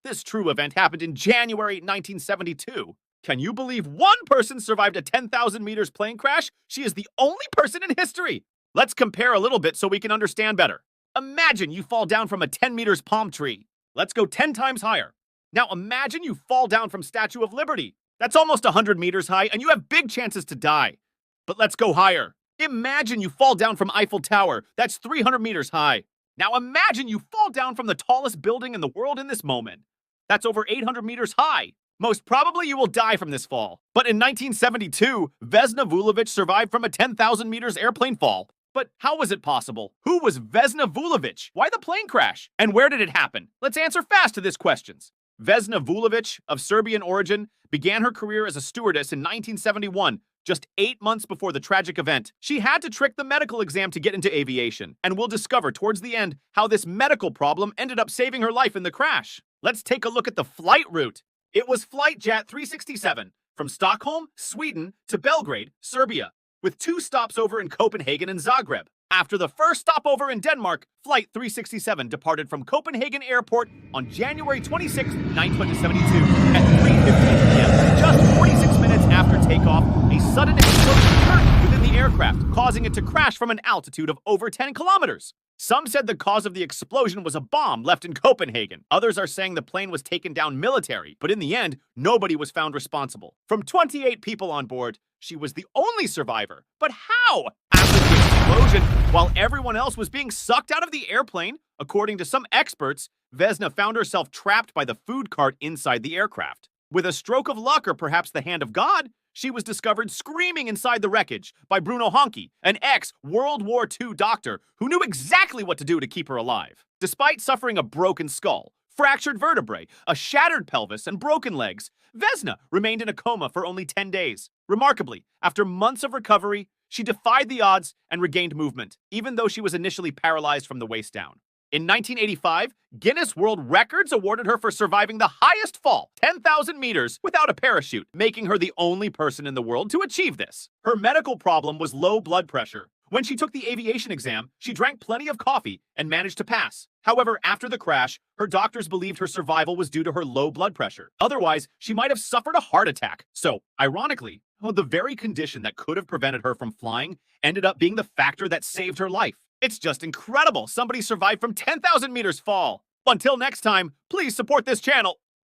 This true event happened in January 1972. Can you believe one person survived a 10,000 meters plane crash? She is the only person in history. Let's compare a little bit so we can understand better. Imagine you fall down from a 10 meters palm tree. Let's go 10 times higher. Now imagine you fall down from Statue of Liberty. That's almost 100 meters high, and you have big chances to die. But let's go higher. Imagine you fall down from Eiffel Tower. That's 300 meters high. Now imagine you fall down from the tallest building in the world in this moment. That's over 800 meters high. Most probably you will die from this fall. But in 1972, Vesna Vulovic survived from a 10,000 meters airplane fall. But how was it possible? Who was Vesna Vulovic? Why the plane crash? And where did it happen? Let's answer fast to these questions. Vesna Vulovic, of Serbian origin, began her career as a stewardess in 1971, just 8 months before the tragic event. She had to trick the medical exam to get into aviation, and we'll discover towards the end how this medical problem ended up saving her life in the crash. Let's take a look at the flight route. It was Flight Jet 367 from Stockholm, Sweden to Belgrade, Serbia, with 2 stops over in Copenhagen and Zagreb. After the first stopover in Denmark, Flight 367 departed from Copenhagen Airport on January 26, 1972 at 3:15 p.m. Just 46 minutes after takeoff, a sudden explosion occurred within the aircraft, causing it to crash from an altitude of over 10 kilometers. Some said the cause of the explosion was a bomb left in Copenhagen. Others are saying the plane was taken down military, but in the end, nobody was found responsible. From 28 people on board, she was the only survivor. But how? After the explosion, while everyone else was being sucked out of the airplane, according to some experts, Vesna found herself trapped by the food cart inside the aircraft. With a stroke of luck or perhaps the hand of God, she was discovered screaming inside the wreckage by Bruno Honke, an ex-World War II doctor who knew exactly what to do to keep her alive. Despite suffering a broken skull, fractured vertebrae, a shattered pelvis, and broken legs, Vesna remained in a coma for only 10 days. Remarkably, after months of recovery, she defied the odds and regained movement, even though she was initially paralyzed from the waist down. In 1985, Guinness World Records awarded her for surviving the highest fall, 10,000 meters, without a parachute, making her the only person in the world to achieve this. Her medical problem was low blood pressure. When she took the aviation exam, she drank plenty of coffee and managed to pass. However, after the crash, her doctors believed her survival was due to her low blood pressure. Otherwise, she might have suffered a heart attack. So, ironically, the very condition that could have prevented her from flying ended up being the factor that saved her life. It's just incredible somebody survived from 10,000 meters fall. Until next time, please support this channel.